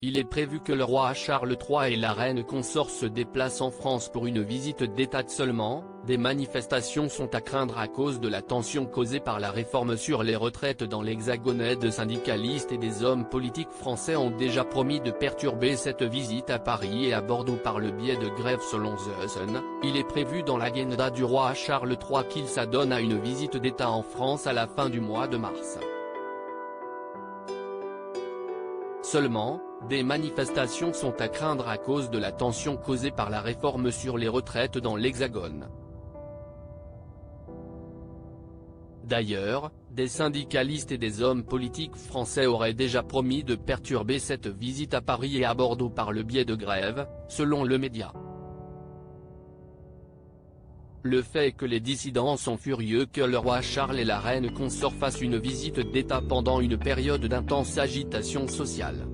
il est prévu que le roi Charles III et la reine consort se déplacent en France pour une visite d'État seulement. Des manifestations sont à craindre à cause de la tension causée par la réforme sur les retraites dans l'Hexagone. Des syndicalistes et des hommes politiques français ont déjà promis de perturber cette visite à Paris et à Bordeaux par le biais de grèves selon The Sun. Il est prévu dans l'agenda du roi Charles III qu'il s'adonne à une visite d'État en France à la fin du mois de mars. Seulement, des manifestations sont à craindre à cause de la tension causée par la réforme sur les retraites dans l'Hexagone. D'ailleurs, des syndicalistes et des hommes politiques français auraient déjà promis de perturber cette visite à Paris et à Bordeaux par le biais de grèves, selon le média. Le fait est que les dissidents sont furieux que le roi Charles et la reine consort fassent une visite d'État pendant une période d'intense agitation sociale.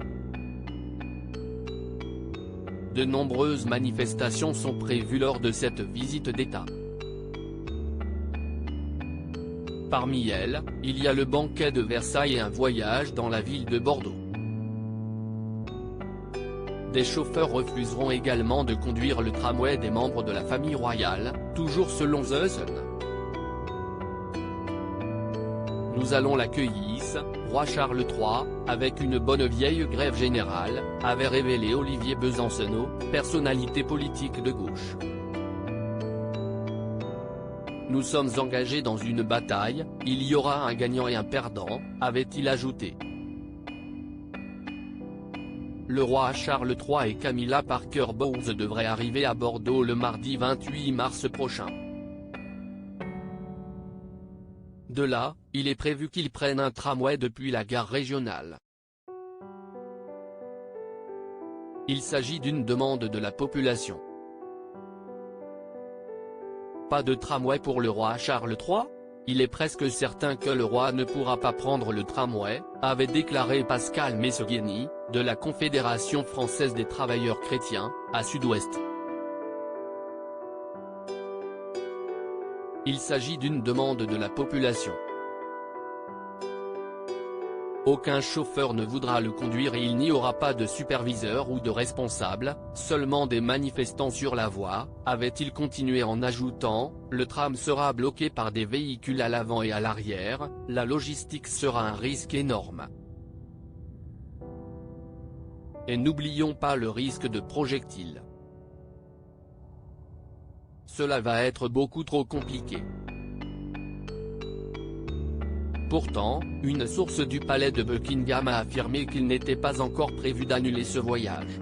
De nombreuses manifestations sont prévues lors de cette visite d'État. Parmi elles, il y a le banquet de Versailles et un voyage dans la ville de Bordeaux. Des chauffeurs refuseront également de conduire le tramway des membres de la famille royale, toujours selon The Sun. Nous allons l'accueillir, roi Charles III, avec une bonne vieille grève générale, avait révélé Olivier Besancenot, personnalité politique de gauche. Nous sommes engagés dans une bataille, il y aura un gagnant et un perdant, avait-il ajouté. Le roi Charles III et Camilla Parker Bowles devraient arriver à Bordeaux le mardi 28 mars prochain. De là, il est prévu qu'ils prennent un tramway depuis la gare régionale. Il s'agit d'une demande de la population. Pas de tramway pour le roi Charles III ? Il est presque certain que le roi ne pourra pas prendre le tramway, avait déclaré Pascal Messegueni, de la Confédération française des travailleurs chrétiens, à Sud-Ouest. Il s'agit d'une demande de la population. Aucun chauffeur ne voudra le conduire et il n'y aura pas de superviseur ou de responsable, seulement des manifestants sur la voie, avait-il continué en ajoutant, le tram sera bloqué par des véhicules à l'avant et à l'arrière, la logistique sera un risque énorme. Et n'oublions pas le risque de projectiles. Cela va être beaucoup trop compliqué. Pourtant, une source du palais de Buckingham a affirmé qu'il n'était pas encore prévu d'annuler ce voyage.